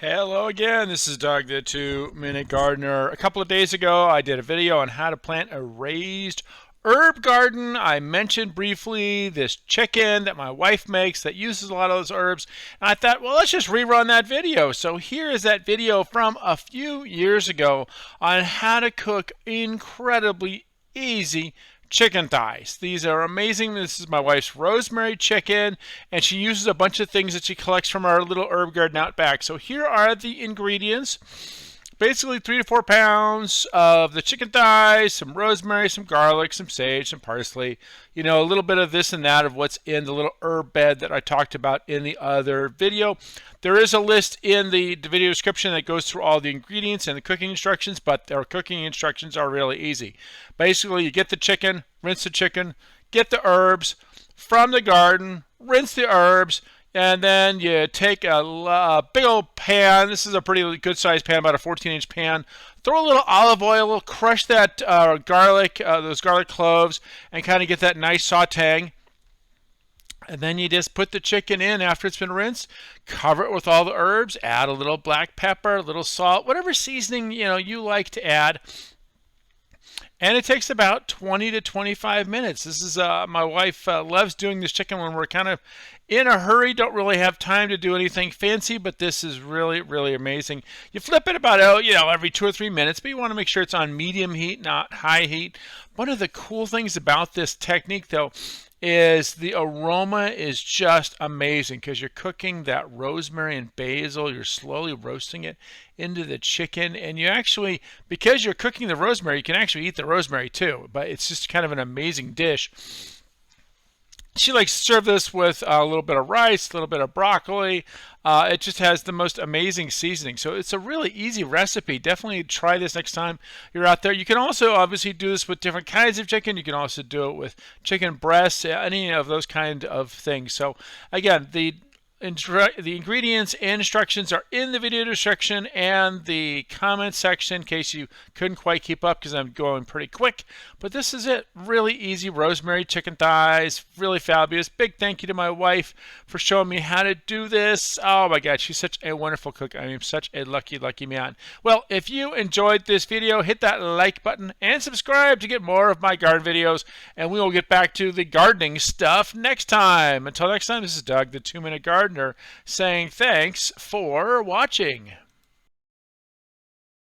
Hello again, this is Doug, the 2-Minute Gardener. A couple of days ago, I did a video on how to plant a raised herb garden. I mentioned briefly this chicken that my wife makes that uses a lot of those herbs. And I thought, well, let's just rerun that video. So here is that video from a few years ago on how to cook incredibly easy chicken thighs. These are amazing. This is my wife's Rosemary chicken, and she uses a bunch of things that she collects from our little herb garden out back. So here are the ingredients. Basically 3 to 4 pounds of the chicken thighs, some rosemary, some garlic, some sage, some parsley, a little bit of this and that of what's in the little herb bed that I talked about in the other video. There is a list in the video description that goes through all the ingredients and the cooking instructions, but their cooking instructions are really easy. Basically, you get the chicken, rinse the chicken, get the herbs from the garden, rinse the herbs, and then you take a big old pan. This is a pretty good sized pan, about a 14-inch pan. Throw a little olive oil, crush that garlic, those garlic cloves, and kind of get that nice sauteing. And then you just put the chicken in after it's been rinsed, cover it with all the herbs, add a little black pepper, a little salt, whatever seasoning you like to add. And it takes about 20 to 25 minutes. This is my wife loves doing this chicken when we're kind of in a hurry, don't really have time to do anything fancy, but this is really, really amazing. You flip it about every 2 or 3 minutes, but you want to make sure it's on medium heat, not high heat. One of the cool things about this technique, though, is the aroma is just amazing because you're cooking that rosemary and basil. You're slowly roasting it into the chicken, and you actually, because you're cooking the rosemary, you can actually eat the rosemary too, but it's just kind of an amazing dish. She likes to serve this with a little bit of rice, a little bit of broccoli. It just has the most amazing seasoning. So it's a really easy recipe. Definitely try this next time you're out there. You can also obviously do this with different kinds of chicken. You can also do it with chicken breasts, any of those kind of things. So again, the ingredients and instructions are in the video description and the comment section in case you couldn't quite keep up because I'm going pretty quick. But this is it. Really easy rosemary chicken thighs. Really fabulous. Big thank you to my wife for showing me how to do this. Oh my God, she's such a wonderful cook. I am such a lucky, lucky man. Well, if you enjoyed this video, hit that like button and subscribe to get more of my garden videos. And we will get back to the gardening stuff next time. Until next time, this is Doug, the 2-Minute Gardener, saying thanks for watching.